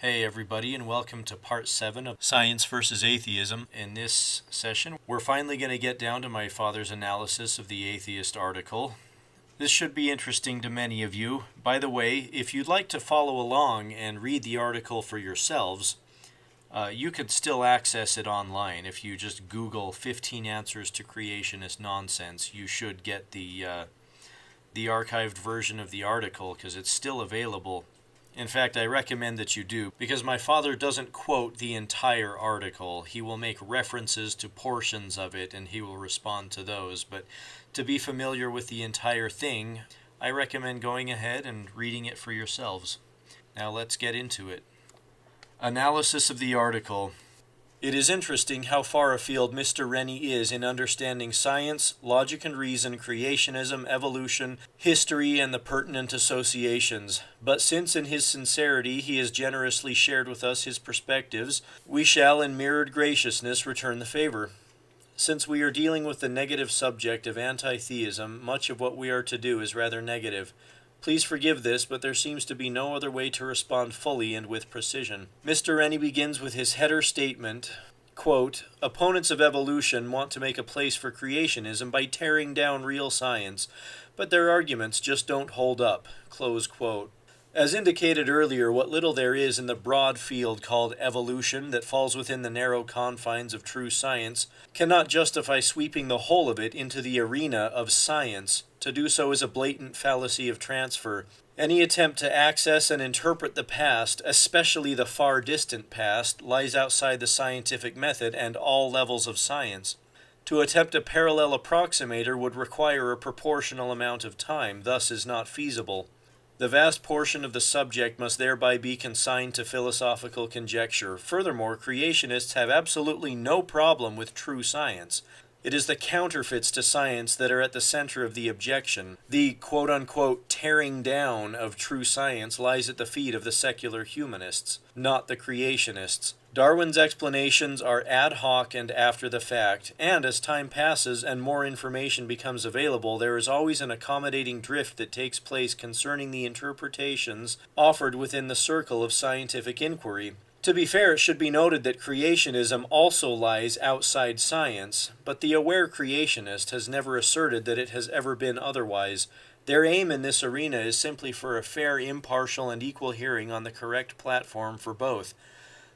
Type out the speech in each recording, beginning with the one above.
Hey everybody, and welcome to part 7 of Science versus Atheism. In this session, we're finally going to get down to my father's analysis of the atheist article. This should be interesting to many of you. By the way, if you'd like to follow along and read the article for yourselves, you could still access it online. If you just Google 15 answers to creationist nonsense, you should get the archived version of the article because it's still available. In fact, I recommend that you do, because my father doesn't quote the entire article. He will make references to portions of it, and he will respond to those. But to be familiar with the entire thing, I recommend going ahead and reading it for yourselves. Now let's get into it. Analysis of the article. It is interesting how far afield Mr. Rennie is in understanding science, logic and reason, creationism, evolution, history, and the pertinent associations. But since in his sincerity he has generously shared with us his perspectives, we shall in mirrored graciousness return the favor. Since we are dealing with the negative subject of anti-theism, much of what we are to do is rather negative. Please forgive this, but there seems to be no other way to respond fully and with precision. Mr. Rennie begins with his header statement, quote, "Opponents of evolution want to make a place for creationism by tearing down real science, but their arguments just don't hold up," close quote. As indicated earlier, what little there is in the broad field called evolution that falls within the narrow confines of true science cannot justify sweeping the whole of it into the arena of science. To do so is a blatant fallacy of transfer. Any attempt to access and interpret the past, especially the far distant past, lies outside the scientific method and all levels of science. To attempt a parallel approximator would require a proportional amount of time, thus is not feasible. The vast portion of the subject must thereby be consigned to philosophical conjecture. Furthermore, creationists have absolutely no problem with true science. It is the counterfeits to science that are at the center of the objection. The quote-unquote tearing down of true science lies at the feet of the secular humanists, not the creationists. Darwin's explanations are ad hoc and after the fact, and as time passes and more information becomes available, there is always an accommodating drift that takes place concerning the interpretations offered within the circle of scientific inquiry. To be fair, it should be noted that creationism also lies outside science, but the aware creationist has never asserted that it has ever been otherwise. Their aim in this arena is simply for a fair, impartial, and equal hearing on the correct platform for both.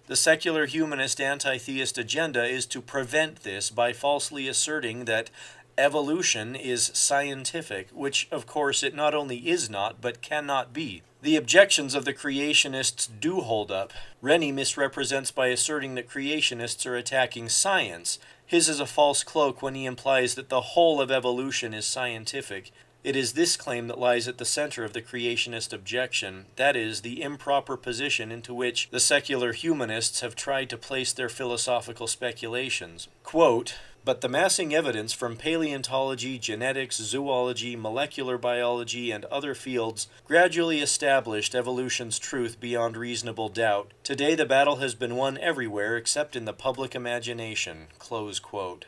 The secular humanist anti-theist agenda is to prevent this by falsely asserting that evolution is scientific, which of course it not only is not, but cannot be. The objections of the creationists do hold up. Rennie misrepresents by asserting that creationists are attacking science. His is a false cloak when he implies that the whole of evolution is scientific. It is this claim that lies at the center of the creationist objection, that is, the improper position into which the secular humanists have tried to place their philosophical speculations. Quote, "But the massing evidence from paleontology, genetics, zoology, molecular biology, and other fields gradually established evolution's truth beyond reasonable doubt. Today the battle has been won everywhere except in the public imagination." Close quote.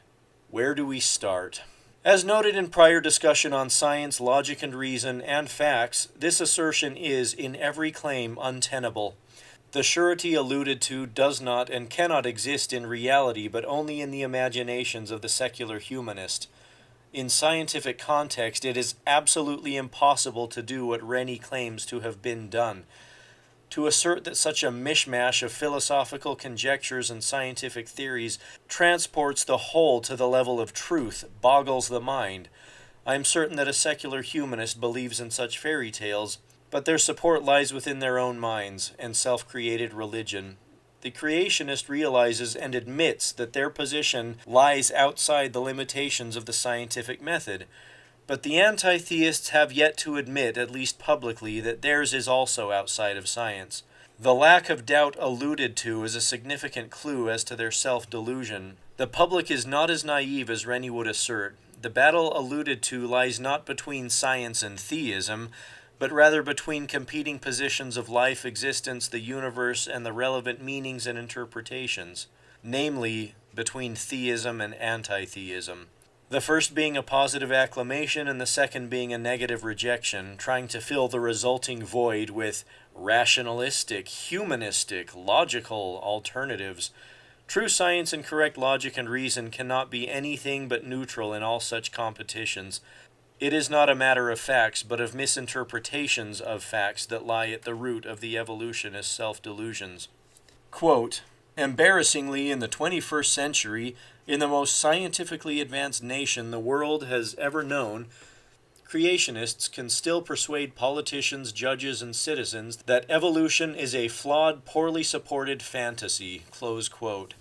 Where do we start? As noted in prior discussion on science, logic and reason, and facts, this assertion is, in every claim, untenable. The surety alluded to does not and cannot exist in reality, but only in the imaginations of the secular humanist. In scientific context, it is absolutely impossible to do what Rennie claims to have been done. To assert that such a mishmash of philosophical conjectures and scientific theories transports the whole to the level of truth boggles the mind. I am certain that a secular humanist believes in such fairy tales, but their support lies within their own minds and self-created religion. The creationist realizes and admits that their position lies outside the limitations of the scientific method. But the anti-theists have yet to admit, at least publicly, that theirs is also outside of science. The lack of doubt alluded to is a significant clue as to their self-delusion. The public is not as naive as Rennie would assert. The battle alluded to lies not between science and theism, but rather between competing positions of life, existence, the universe, and the relevant meanings and interpretations, namely, between theism and anti-theism. the first being a positive acclamation and the second being a negative rejection, trying to fill the resulting void with rationalistic, humanistic, logical alternatives. True science and correct logic and reason cannot be anything but neutral in all such competitions. It is not a matter of facts, but of misinterpretations of facts that lie at the root of the evolutionist self-delusions. Quote, embarrassingly, in the 21st century, in the most scientifically advanced nation the world has ever known, creationists can still persuade politicians, judges, and citizens that evolution is a flawed, poorly supported fantasy. Close quote.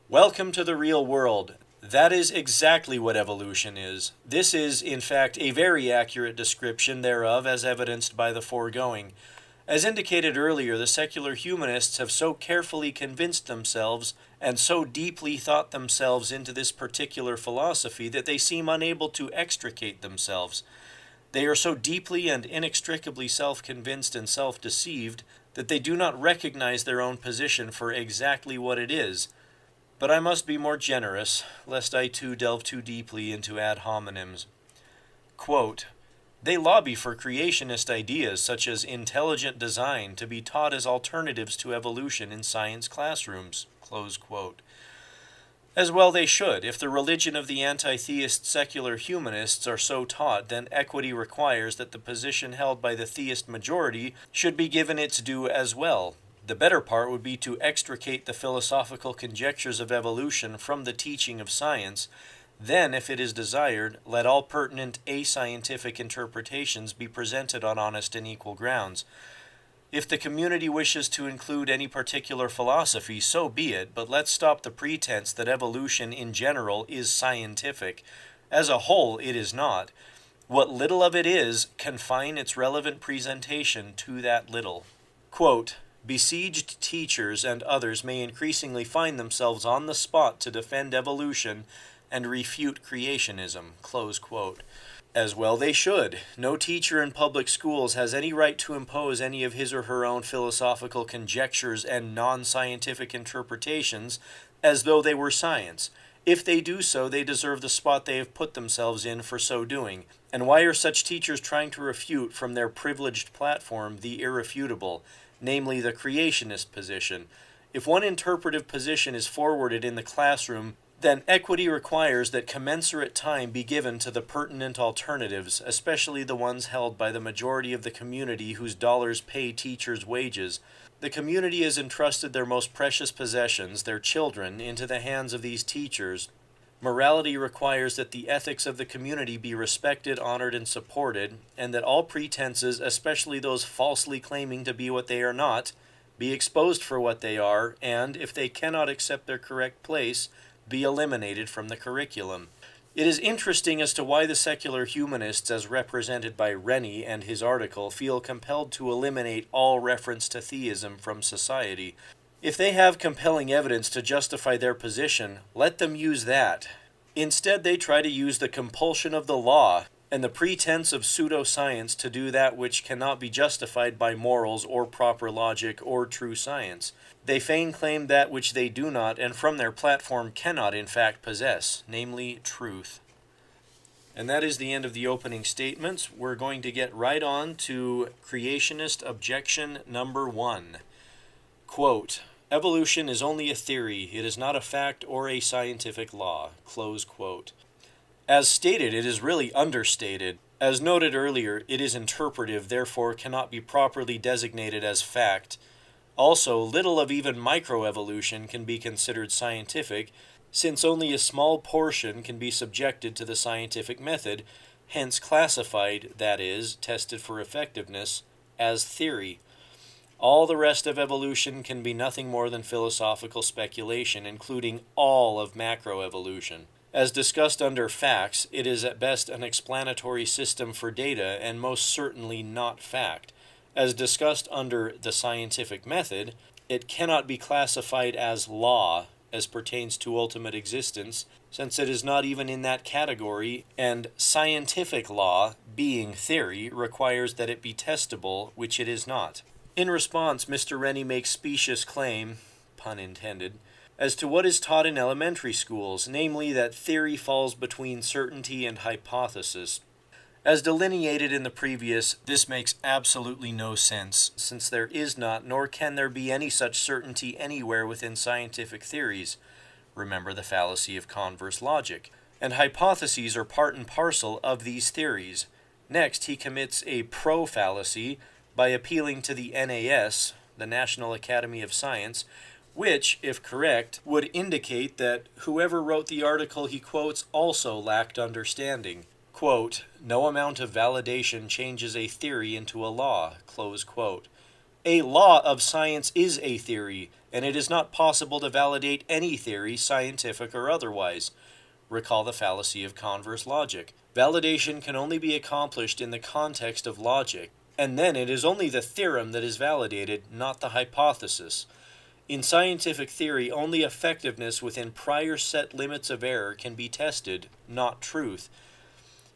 Welcome to the real world. That is exactly what evolution is. This is, in fact, a very accurate description thereof, as evidenced by the foregoing. As indicated earlier, the secular humanists have so carefully convinced themselves and so deeply thought themselves into this particular philosophy that they seem unable to extricate themselves. They are so deeply and inextricably self-convinced and self-deceived that they do not recognize their own position for exactly what it is. But I must be more generous, lest I too delve too deeply into ad hominems. Quote, they lobby for creationist ideas such as intelligent design to be taught as alternatives to evolution in science classrooms. Close quote. As well they should. If the religion of the anti-theist secular humanists are so taught, then equity requires that the position held by the theist majority should be given its due as well. The better part would be to extricate the philosophical conjectures of evolution from the teaching of science. Then, if it is desired, let all pertinent ascientific interpretations be presented on honest and equal grounds. If the community wishes to include any particular philosophy, so be it, but let's stop the pretense that evolution in general is scientific. As a whole, it is not. What little of it is, confine its relevant presentation to that little. Quote, besieged teachers and others may increasingly find themselves on the spot to defend evolution and refute creationism. Close quote. As well they should. No teacher in public schools has any right to impose any of his or her own philosophical conjectures and non-scientific interpretations as though they were science. If they do so, they deserve the spot they have put themselves in for so doing. And why are such teachers trying to refute from their privileged platform the irrefutable, namely the creationist position? If one interpretive position is forwarded in the classroom, then equity requires that commensurate time be given to the pertinent alternatives, especially the ones held by the majority of the community whose dollars pay teachers' wages. The community has entrusted their most precious possessions, their children, into the hands of these teachers. Morality requires that the ethics of the community be respected, honored, and supported, and that all pretenses, especially those falsely claiming to be what they are not, be exposed for what they are, and, if they cannot accept their correct place, be eliminated from the curriculum. It is interesting as to why the secular humanists, as represented by Rennie and his article, feel compelled to eliminate all reference to theism from society. If they have compelling evidence to justify their position, let them use that. Instead, they try to use the compulsion of the law and the pretense of pseudoscience to do that which cannot be justified by morals or proper logic or true science. They feign claim that which they do not, and from their platform cannot in fact possess, namely truth. And that is the end of the opening statements. We're going to get right on to creationist objection number 1. Quote, evolution is only a theory. It is not a fact or a scientific law. Close quote. As stated, it is really understated. As noted earlier, it is interpretive, therefore cannot be properly designated as fact. Also, little of even microevolution can be considered scientific, since only a small portion can be subjected to the scientific method, hence classified, that is, tested for effectiveness, as theory. All the rest of evolution can be nothing more than philosophical speculation, including all of macroevolution. As discussed under facts, it is at best an explanatory system for data and most certainly not fact. As discussed under the scientific method, it cannot be classified as law as pertains to ultimate existence, since it is not even in that category, and scientific law, being theory, requires that it be testable, which it is not. In response, Mr. Rennie makes specious claim, pun intended, as to what is taught in elementary schools, namely that theory falls between certainty and hypothesis. As delineated in the previous, this makes absolutely no sense, since there is not, nor can there be any such certainty anywhere within scientific theories. Remember the fallacy of converse logic. And hypotheses are part and parcel of these theories. Next, he commits a pro-fallacy by appealing to the NAS, the National Academy of Science, which, if correct, would indicate that whoever wrote the article he quotes also lacked understanding. Quote, "No amount of validation changes a theory into a law," close quote. A law of science is a theory, and it is not possible to validate any theory, scientific or otherwise. Recall the fallacy of converse logic. Validation can only be accomplished in the context of logic, and then it is only the theorem that is validated, not the hypothesis. In scientific theory, only effectiveness within prior set limits of error can be tested, not truth.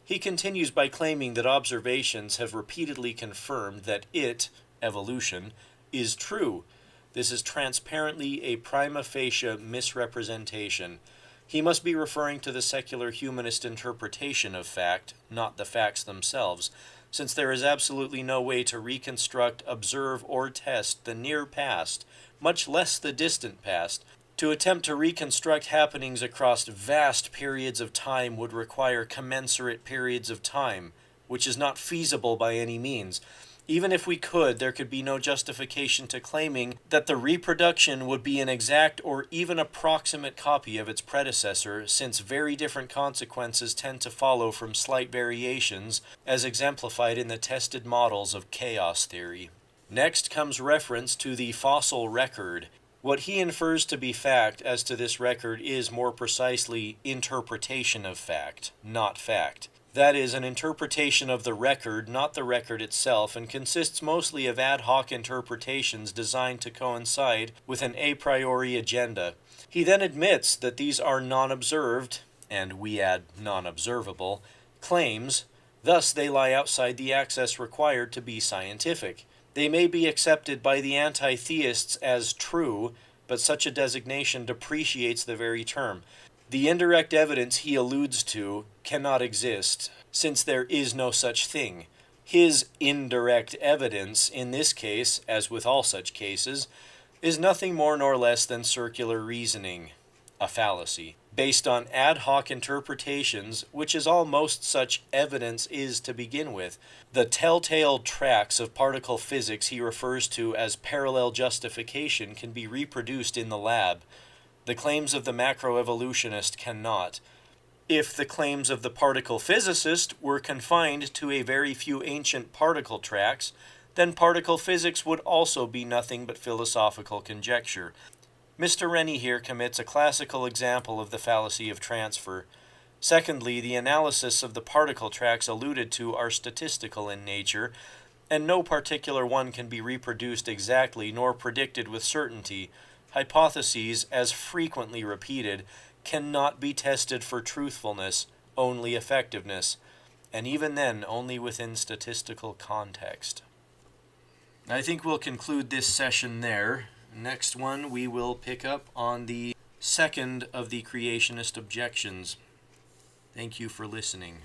He continues by claiming that observations have repeatedly confirmed that it, evolution, is true. This is transparently a prima facie misrepresentation. He must be referring to the secular humanist interpretation of fact, not the facts themselves, since there is absolutely no way to reconstruct, observe, or test the near past, much less the distant past. To attempt to reconstruct happenings across vast periods of time would require commensurate periods of time, which is not feasible by any means. Even if we could, there could be no justification to claiming that the reproduction would be an exact or even approximate copy of its predecessor, since very different consequences tend to follow from slight variations, as exemplified in the tested models of chaos theory. Next comes reference to the fossil record. What he infers to be fact as to this record is, more precisely, interpretation of fact, not fact. That is, an interpretation of the record, not the record itself, and consists mostly of ad hoc interpretations designed to coincide with an a priori agenda. He then admits that these are non-observed, and we add non-observable, claims, thus they lie outside the access required to be scientific. They may be accepted by the anti-theists as true, but such a designation depreciates the very term. The indirect evidence he alludes to cannot exist, since there is no such thing. His indirect evidence, in this case, as with all such cases, is nothing more nor less than circular reasoning, a fallacy, based on ad hoc interpretations, which is all most such evidence is to begin with. The telltale tracks of particle physics he refers to as parallel justification can be reproduced in the lab. The claims of the macroevolutionist cannot. If the claims of the particle physicist were confined to a very few ancient particle tracks, then particle physics would also be nothing but philosophical conjecture. Mr. Rennie here commits a classical example of the fallacy of transfer. Secondly, the analysis of the particle tracks alluded to are statistical in nature, and no particular one can be reproduced exactly nor predicted with certainty. Hypotheses, as frequently repeated, cannot be tested for truthfulness, only effectiveness, and even then only within statistical context. I think we'll conclude this session there. Next one, we will pick up on the second of the creationist objections. Thank you for listening.